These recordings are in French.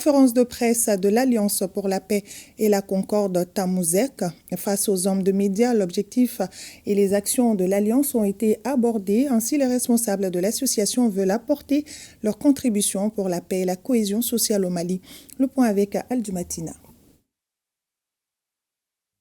conférence de presse de l'Alliance pour la paix et la concorde Tamuzek. Face aux hommes de médias, l'objectif et les actions de l'Alliance ont été abordés. Ainsi, les responsables de l'association veulent apporter leur contribution pour la paix et la cohésion sociale au Mali. Le point avec Aldumatina.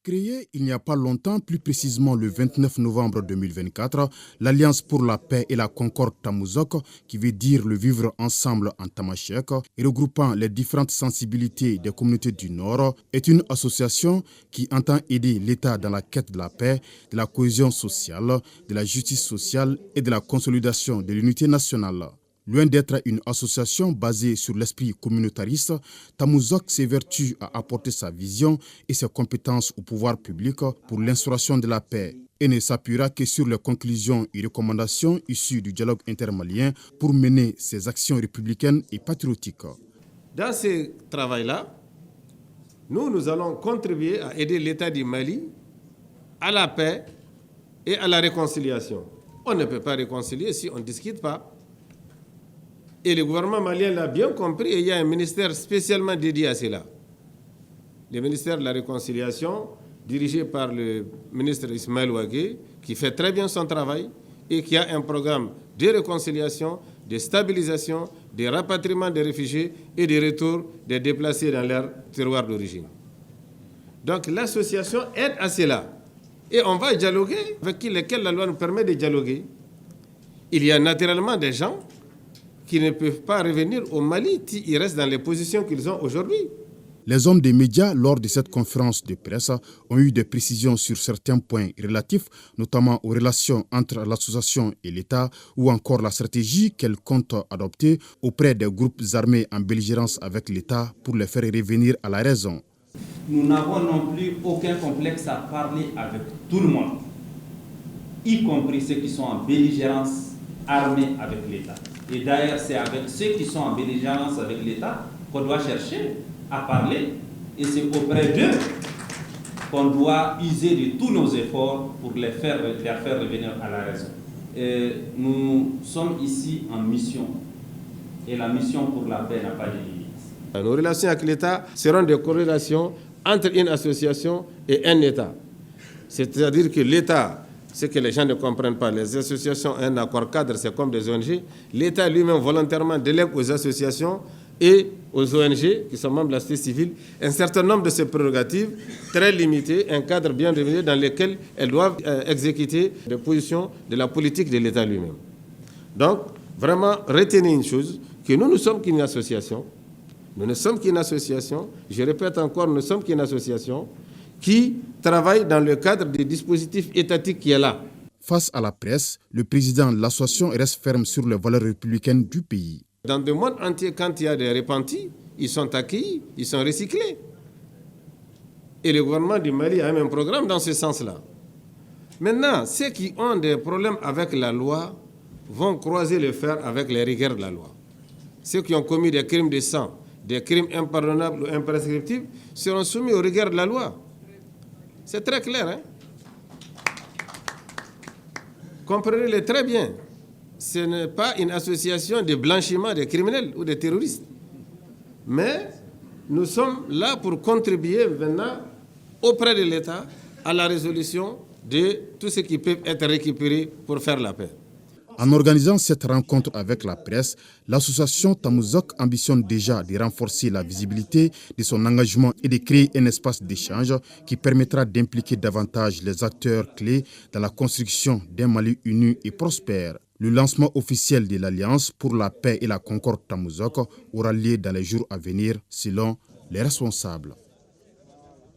Créée il n'y a pas longtemps, plus précisément le 29 novembre 2024, l'Alliance pour la paix et la concorde Tamuzok, qui veut dire le vivre ensemble en tamashek, et regroupant les différentes sensibilités des communautés du Nord, est une association qui entend aider l'État dans la quête de la paix, de la cohésion sociale, de la justice sociale et de la consolidation de l'unité nationale. Loin d'être une association basée sur l'esprit communautariste, Tamuzok s'évertue à apporter sa vision et ses compétences au pouvoir public pour l'instauration de la paix et ne s'appuiera que sur les conclusions et recommandations issues du dialogue intermalien pour mener ses actions républicaines et patriotiques. Dans ce travail-là, nous allons contribuer à aider l'État du Mali à la paix et à la réconciliation. On ne peut pas réconcilier si on ne discute pas. Et le gouvernement malien l'a bien compris et il y a un ministère spécialement dédié à cela. Le ministère de la Réconciliation, dirigé par le ministre Ismaël Ouagé, qui fait très bien son travail et qui a un programme de réconciliation, de stabilisation, de rapatriement des réfugiés et de retour des déplacés dans leur terroir d'origine. Donc l'association aide à cela. Et on va dialoguer avec lesquels la loi nous permet de dialoguer. Il y a naturellement des gens qui ne peuvent pas revenir au Mali s'ils restent dans les positions qu'ils ont aujourd'hui. Les hommes des médias, lors de cette conférence de presse, ont eu des précisions sur certains points relatifs, notamment aux relations entre l'association et l'État, ou encore la stratégie qu'elle compte adopter auprès des groupes armés en belligérance avec l'État pour les faire revenir à la raison. Nous n'avons non plus aucun complexe à parler avec tout le monde, y compris ceux qui sont en belligérance armée avec l'État. Et d'ailleurs, c'est avec ceux qui sont en belligérance avec l'État qu'on doit chercher à parler. Et c'est auprès d'eux qu'on doit user de tous nos efforts pour les faire revenir à la raison. Et nous sommes ici en mission. Et la mission pour la paix n'a pas de limite. Nos relations avec l'État seront des corrélations entre une association et un État. C'est-à-dire que l'État, ce que les gens ne comprennent pas, les associations ont un accord cadre, c'est comme des ONG. L'État lui-même volontairement délègue aux associations et aux ONG, qui sont membres de la société civile, un certain nombre de ces prérogatives très limitées, un cadre bien défini dans lequel elles doivent exécuter des positions de la politique de l'État lui-même. Donc, vraiment, retenez une chose, que nous ne sommes qu'une association. Nous ne sommes qu'une association, je répète encore, nous ne sommes qu'une association qui travaille dans le cadre des dispositifs étatiques qui est là. Face à la presse, le président de l'association reste ferme sur les valeurs républicaines du pays. Dans le monde entier, quand il y a des repentis, ils sont accueillis, ils sont recyclés. Et le gouvernement du Mali a même un programme dans ce sens-là. Maintenant, ceux qui ont des problèmes avec la loi vont croiser le fer avec les rigueurs de la loi. Ceux qui ont commis des crimes de sang, des crimes impardonnables ou imprescriptibles seront soumis aux rigueurs de la loi. C'est très clair, hein? Comprenez-le très bien. Ce n'est pas une association de blanchiment des criminels ou des terroristes. Mais nous sommes là pour contribuer maintenant auprès de l'État à la résolution de tout ce qui peut être récupéré pour faire la paix. En organisant cette rencontre avec la presse, l'association Tamuzok ambitionne déjà de renforcer la visibilité de son engagement et de créer un espace d'échange qui permettra d'impliquer davantage les acteurs clés dans la construction d'un Mali uni et prospère. Le lancement officiel de l'Alliance pour la paix et la concorde Tamuzok aura lieu dans les jours à venir selon les responsables.